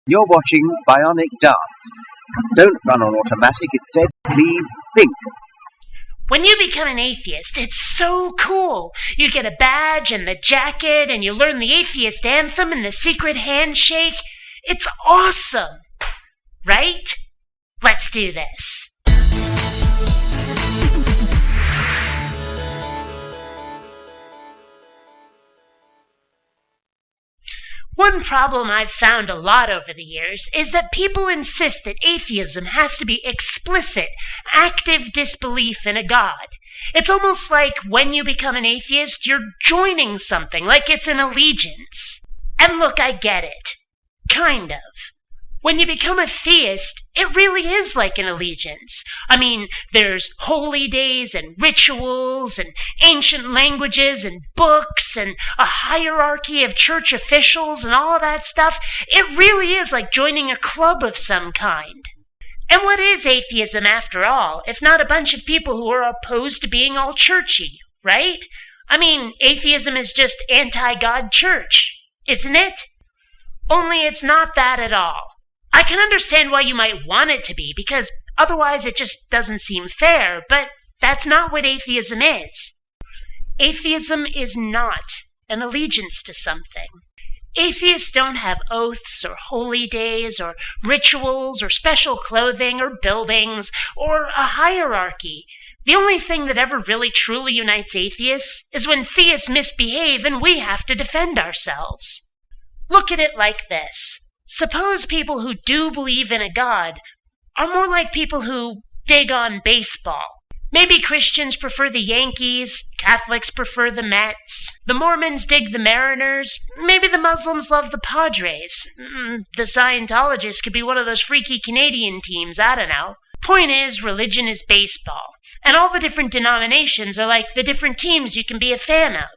You're watching BionicDance. Don't run on automatic, instead, please think. When you become an atheist, it's so cool. You get a badge and the jacket, and you learn the atheist anthem and the secret handshake. It's awesome, right? Let's do this. One problem I've found a lot over the years is that people insist that atheism has to be explicit, active disbelief in a god. It's almost like when you become an atheist, you're joining something, like it's an allegiance. And look, I get it. Kind of. When you become a theist, it really is like an allegiance. I mean, there's holy days and rituals and ancient languages and books and a hierarchy of church officials and all that stuff. It really is like joining a club of some kind. And what is atheism after all, if not a bunch of people who are opposed to being all churchy, right? I mean, atheism is just anti-God church, isn't it? Only it's not that at all. I can understand why you might want it to be, because otherwise it just doesn't seem fair, but that's not what atheism is. Atheism is not an allegiance to something. Atheists don't have oaths or holy days or rituals or special clothing or buildings or a hierarchy. The only thing that ever really truly unites atheists is when theists misbehave and we have to defend ourselves. Look at it like this. Suppose people who do believe in a god are more like people who dig on baseball. Maybe Christians prefer the Yankees, Catholics prefer the Mets, the Mormons dig the Mariners, maybe the Muslims love the Padres. The Scientologists could be one of those freaky Canadian teams, I don't know. Point is, religion is baseball, and all the different denominations are like the different teams you can be a fan of.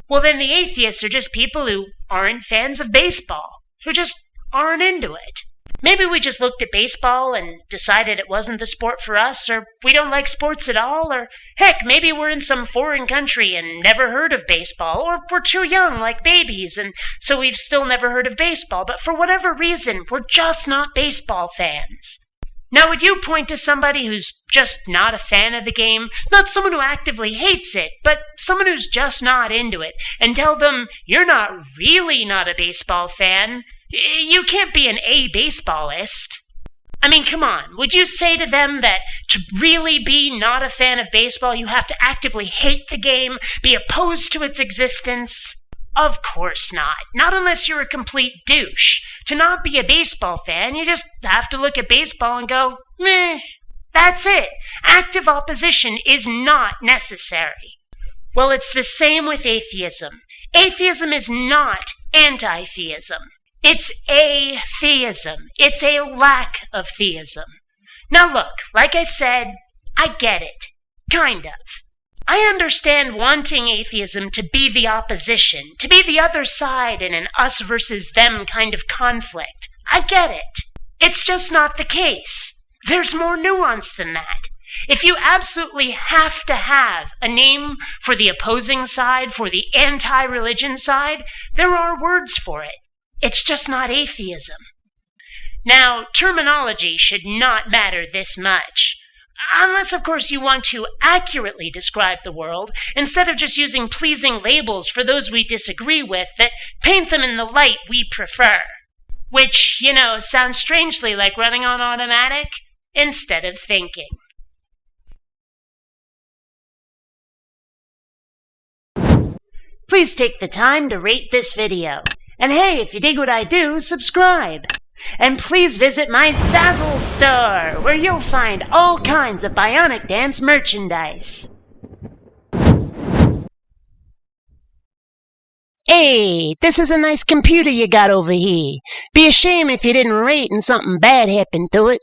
Well, then the atheists are just people who aren't fans of baseball, who just aren't into it. Maybe we just looked at baseball and decided it wasn't the sport for us, or we don't like sports at all, or heck, maybe we're in some foreign country and never heard of baseball, or we're too young like babies and so we've still never heard of baseball, but for whatever reason, we're just not baseball fans. Now, would you point to somebody who's just not a fan of the game, not someone who actively hates it, but someone who's just not into it, and tell them, you're not really not a baseball fan? You can't be an a-baseballist. I mean, come on. Would you say to them that to really be not a fan of baseball, you have to actively hate the game, be opposed to its existence? Of course not. Not unless you're a complete douche. To not be a baseball fan, you just have to look at baseball and go, meh. That's it. Active opposition is not necessary. Well, it's the same with atheism. Atheism is not anti-theism. It's atheism. It's a lack of theism. Now look, like I said, I get it. Kind of. I understand wanting atheism to be the opposition, to be the other side in an us versus them kind of conflict. I get it. It's just not the case. There's more nuance than that. If you absolutely have to have a name for the opposing side, for the anti-religion side, there are words for it. It's just not atheism. Now, terminology should not matter this much. Unless, of course, you want to accurately describe the world, instead of just using pleasing labels for those we disagree with that paint them in the light we prefer. Which, sounds strangely like running on automatic instead of thinking. Please take the time to rate this video. And hey, if you dig what I do, subscribe. And please visit my Zazzle store, where you'll find all kinds of BionicDance merchandise. Hey, this is a nice computer you got over here. Be a shame if you didn't rate and something bad happened to it.